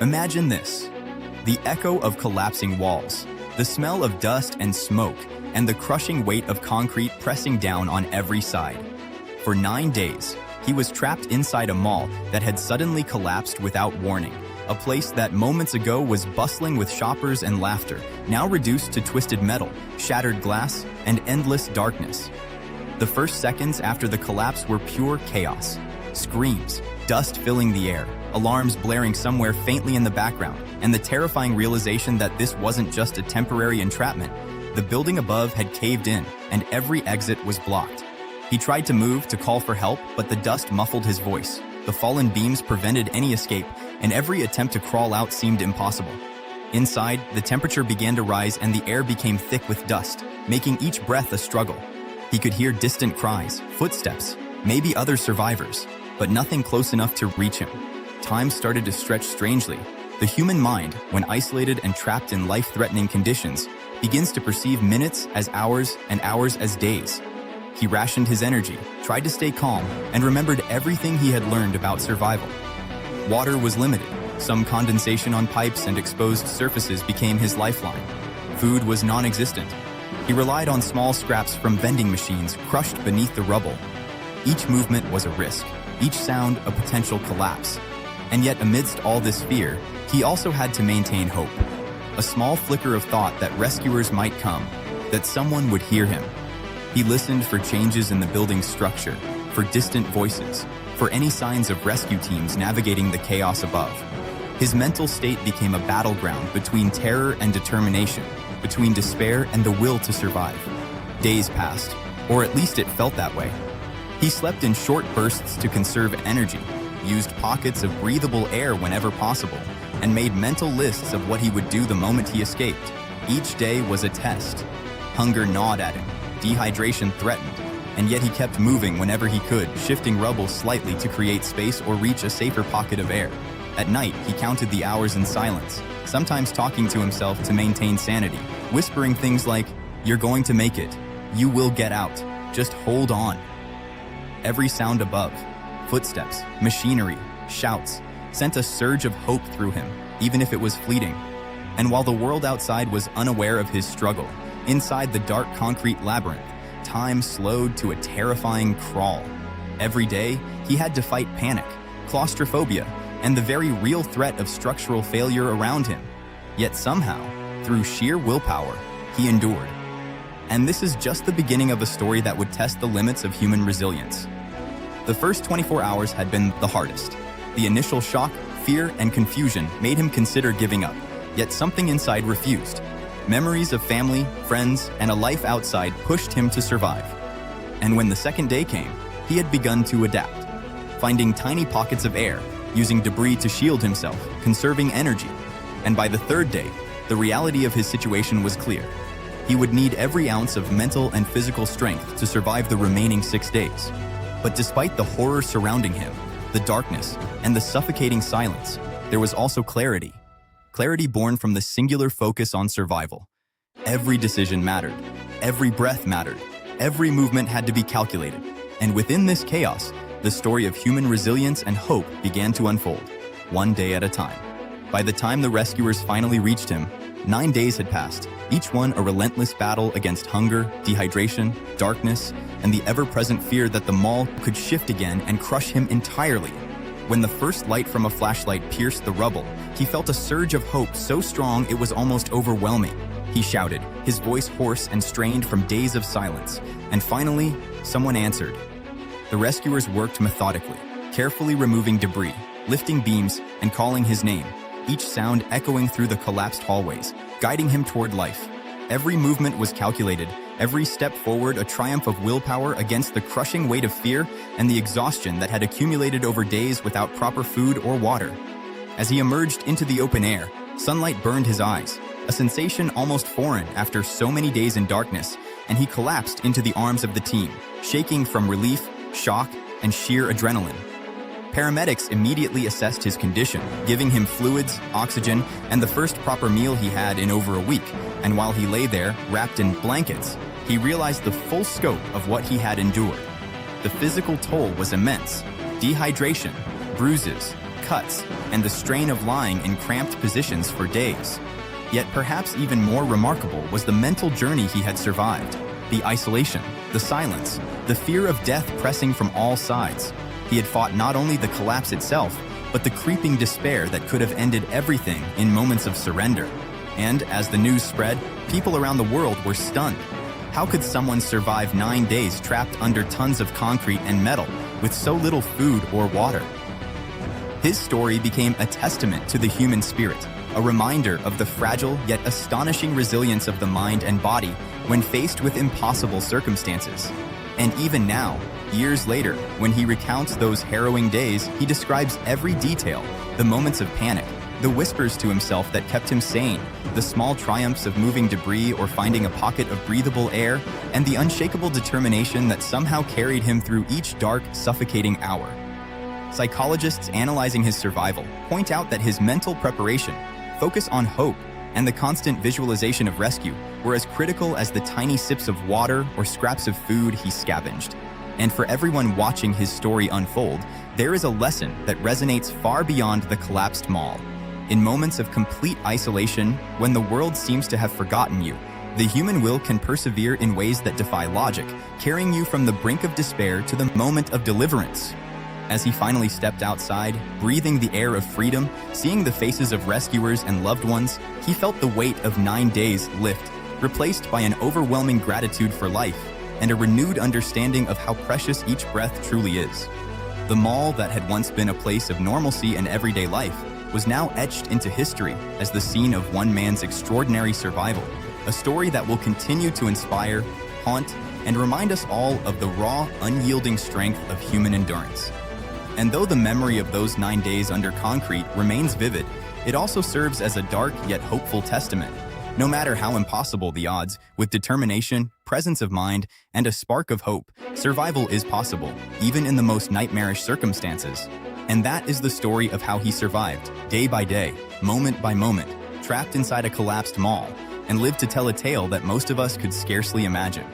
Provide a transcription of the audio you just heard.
Imagine this: the echo of collapsing walls, the smell of dust and smoke, and the crushing weight of concrete pressing down on every side. For 9 days, he was trapped inside a mall that had suddenly collapsed without warning. A place that moments ago was bustling with shoppers and laughter, now reduced to twisted metal, shattered glass, and endless darkness. The first seconds after the collapse were pure chaos. Screams, dust filling the air, alarms blaring somewhere faintly in the background, and the terrifying realization that this wasn't just a temporary entrapment. The building above had caved in, and every exit was blocked. He tried to move to call for help, but the dust muffled his voice. The fallen beams prevented any escape, and every attempt to crawl out seemed impossible. Inside, the temperature began to rise and the air became thick with dust, making each breath a struggle. He could hear distant cries, footsteps, maybe other survivors, but nothing close enough to reach him. Time started to stretch strangely. The human mind, when isolated and trapped in life-threatening conditions, begins to perceive minutes as hours and hours as days. He rationed his energy, tried to stay calm, and remembered everything he had learned about survival. Water was limited. Some condensation on pipes and exposed surfaces became his lifeline. Food was non-existent. He relied on small scraps from vending machines crushed beneath the rubble. Each movement was a risk, each sound a potential collapse. And yet amidst all this fear, he also had to maintain hope. A small flicker of thought that rescuers might come, that someone would hear him. He listened for changes in the building's structure, for distant voices, for any signs of rescue teams navigating the chaos above. His mental state became a battleground between terror and determination, between despair and the will to survive. Days passed, or at least it felt that way. He slept in short bursts to conserve energy, used pockets of breathable air whenever possible, and made mental lists of what he would do the moment he escaped. Each day was a test. Hunger gnawed at him, dehydration threatened, and yet he kept moving whenever he could, shifting rubble slightly to create space or reach a safer pocket of air. At night, he counted the hours in silence, sometimes talking to himself to maintain sanity, whispering things like, "You're going to make it. You will get out. Just hold on." Every sound above, footsteps, machinery, shouts, sent a surge of hope through him, even if it was fleeting. And while the world outside was unaware of his struggle, inside the dark concrete labyrinth, time slowed to a terrifying crawl. Every day, he had to fight panic, claustrophobia, and the very real threat of structural failure around him. Yet somehow, through sheer willpower, he endured. And this is just the beginning of a story that would test the limits of human resilience. The first 24 hours had been the hardest. The initial shock, fear, and confusion made him consider giving up, yet something inside refused. Memories of family, friends, and a life outside pushed him to survive. And when the second day came, he had begun to adapt, finding tiny pockets of air, using debris to shield himself, conserving energy. And by the third day, the reality of his situation was clear. He would need every ounce of mental and physical strength to survive the remaining 6 days. But despite the horror surrounding him, the darkness, and the suffocating silence, there was also clarity. Clarity born from the singular focus on survival. Every decision mattered. Every breath mattered. Every movement had to be calculated. And within this chaos, the story of human resilience and hope began to unfold, one day at a time. By the time the rescuers finally reached him, 9 days had passed, each one a relentless battle against hunger, dehydration, darkness, and the ever-present fear that the mall could shift again and crush him entirely. When the first light from a flashlight pierced the rubble, he felt a surge of hope so strong it was almost overwhelming. He shouted, his voice hoarse and strained from days of silence. And finally, someone answered. The rescuers worked methodically, carefully removing debris, lifting beams, and calling his name, each sound echoing through the collapsed hallways, guiding him toward life. Every movement was calculated, every step forward a triumph of willpower against the crushing weight of fear and the exhaustion that had accumulated over days without proper food or water. As he emerged into the open air, sunlight burned his eyes, a sensation almost foreign after so many days in darkness, and he collapsed into the arms of the team, shaking from relief, shock, and sheer adrenaline. Paramedics immediately assessed his condition, giving him fluids, oxygen, and the first proper meal he had in over a week. And while he lay there, wrapped in blankets, he realized the full scope of what he had endured. The physical toll was immense. Dehydration, bruises, cuts, and the strain of lying in cramped positions for days. Yet perhaps even more remarkable was the mental journey he had survived. The isolation, the silence, the fear of death pressing from all sides. He had fought not only the collapse itself, but the creeping despair that could have ended everything in moments of surrender. And as the news spread, people around the world were stunned. How could someone survive 9 days trapped under tons of concrete and metal with so little food or water? His story became a testament to the human spirit, a reminder of the fragile yet astonishing resilience of the mind and body when faced with impossible circumstances. And even now, years later, when he recounts those harrowing days, he describes every detail, the moments of panic, the whispers to himself that kept him sane, the small triumphs of moving debris or finding a pocket of breathable air, and the unshakable determination that somehow carried him through each dark, suffocating hour. Psychologists analyzing his survival point out that his mental preparation, focus on hope, and the constant visualization of rescue were as critical as the tiny sips of water or scraps of food he scavenged. And for everyone watching his story unfold, there is a lesson that resonates far beyond the collapsed mall. In moments of complete isolation, when the world seems to have forgotten you, the human will can persevere in ways that defy logic, carrying you from the brink of despair to the moment of deliverance. As he finally stepped outside, breathing the air of freedom, seeing the faces of rescuers and loved ones, he felt the weight of 9 days lift, replaced by an overwhelming gratitude for life and a renewed understanding of how precious each breath truly is. The mall that had once been a place of normalcy and everyday life was now etched into history as the scene of one man's extraordinary survival, a story that will continue to inspire, haunt, and remind us all of the raw, unyielding strength of human endurance. And though the memory of those 9 days under concrete remains vivid, it also serves as a dark yet hopeful testament. No matter how impossible the odds, with determination, presence of mind, and a spark of hope, survival is possible, even in the most nightmarish circumstances. And that is the story of how he survived, day by day, moment by moment, trapped inside a collapsed mall, and lived to tell a tale that most of us could scarcely imagine.